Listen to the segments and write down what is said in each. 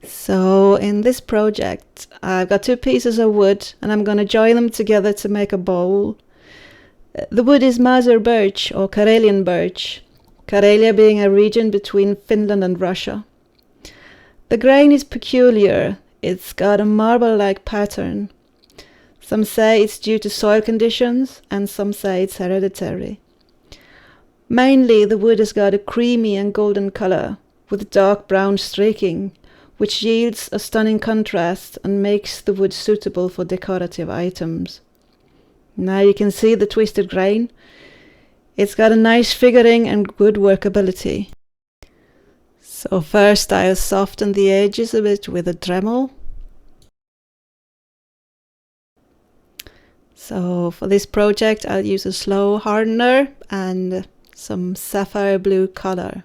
So in this project, I've got two pieces of wood and I'm going to join them together to make a bowl. The wood is masur birch or Karelian birch, Karelia being a region between Finland and Russia. The grain is peculiar. It's got a marble-like pattern. Some say it's due to soil conditions and some say it's hereditary. Mainly the wood has got a creamy and golden color with dark brown streaking, which yields a stunning contrast and makes the wood suitable for decorative items. Now you can see the twisted grain. It's got a nice figuring and good workability. So first I'll soften the edges a bit with a Dremel. So for this project I'll use a slow hardener and some sapphire blue color.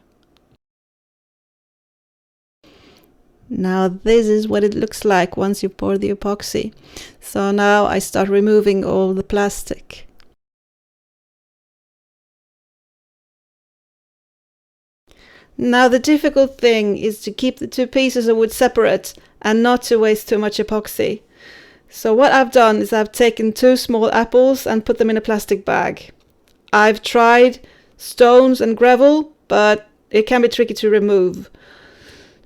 Now this is what it looks like once you pour the epoxy. So now I start removing all the plastic. Now the difficult thing is to keep the two pieces of wood separate and not to waste too much epoxy. So what I've done is I've taken two small apples and put them in a plastic bag. I've tried stones and gravel, but it can be tricky to remove.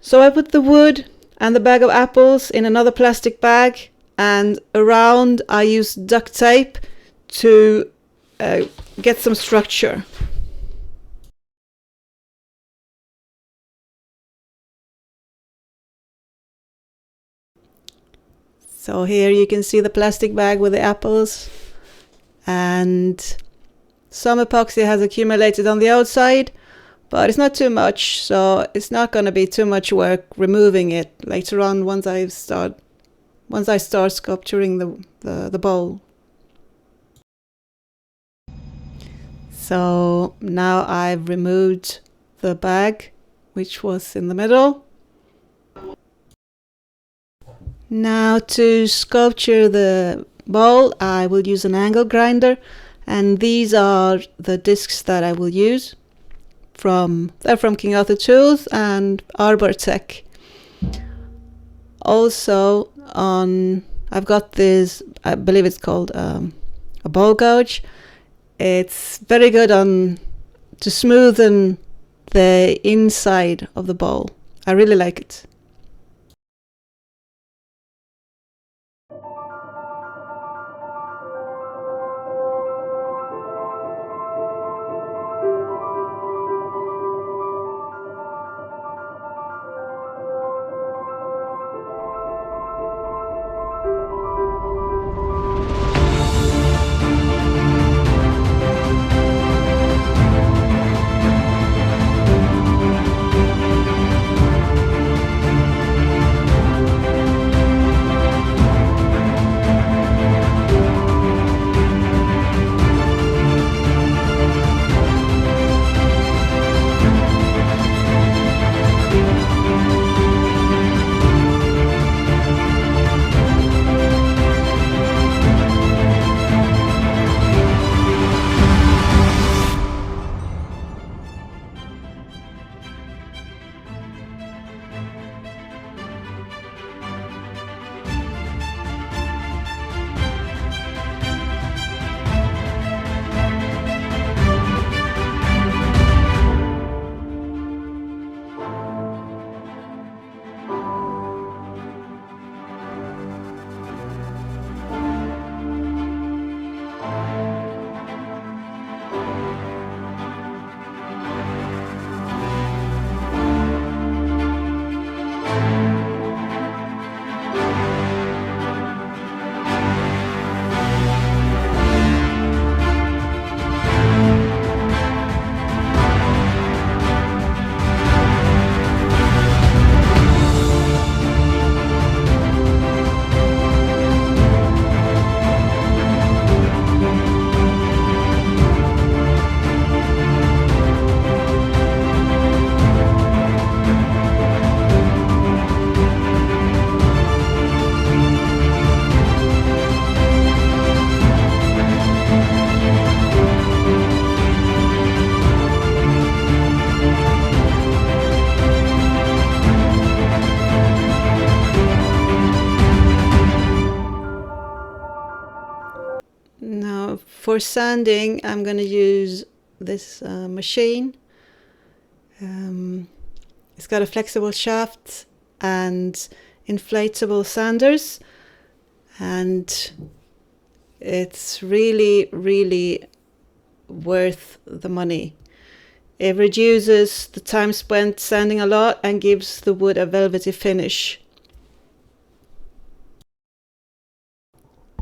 So I put the wood and the bag of apples in another plastic bag, and around I used duct tape to get some structure. So here you can see the plastic bag with the apples, and some epoxy has accumulated on the outside, but it's not too much, so it's not going to be too much work removing it later on once I start sculpturing the bowl. So now I've removed the bag which was in the middle. Now to sculpture the bowl I will use an angle grinder, and these are the discs that I will use. They're from King Arthur Tools and Arbor Tech. Also I've got this, I believe it's called a bowl gouge. It's very good to smoothen the inside of the bowl. I really like it. For sanding, I'm going to use this machine. It's got a flexible shaft and inflatable sanders, and it's really worth the money. It reduces the time spent sanding a lot and gives the wood a velvety finish.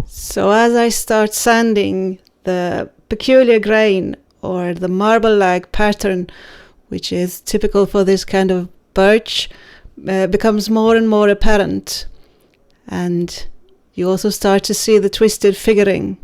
So as I start sanding, the peculiar grain or the marble-like pattern, which is typical for this kind of birch, becomes more and more apparent, and you also start to see the twisted figuring.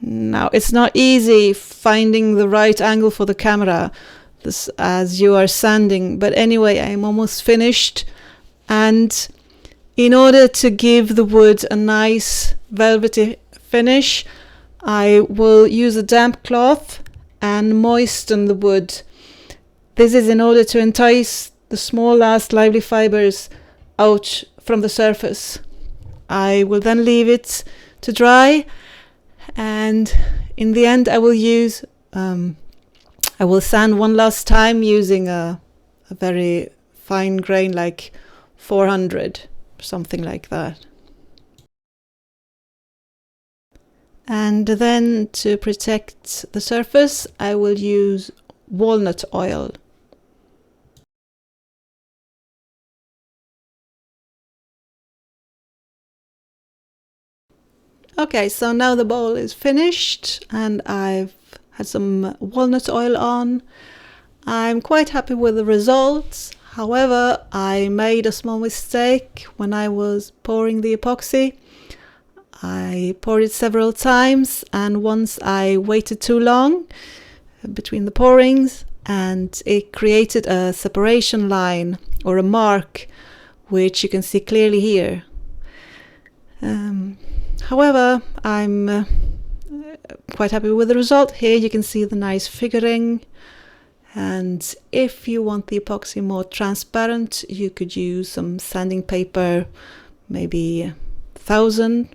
Now, it's not easy finding the right angle for the camera as you are sanding, but anyway, I'm almost finished, and in order to give the wood a nice velvety finish, I will use a damp cloth and moisten the wood. This is in order to entice the small last lively fibers out from the surface. I will then leave it to dry, and in the end I will sand one last time using a very fine grain, like 400, something like that. And then to protect the surface, I will use walnut oil. Okay, so now the bowl is finished and I've had some walnut oil on. I'm quite happy with the results. However, I made a small mistake when I was pouring the epoxy. I poured it several times, and once I waited too long between the pourings, and it created a separation line or a mark, which you can see clearly here. However, I'm quite happy with the result. Here you can see the nice figuring, and if you want the epoxy more transparent, you could use some sanding paper, maybe 1000.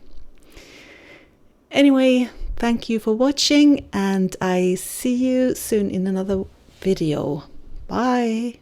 Anyway, thank you for watching, and I see you soon in another video. Bye!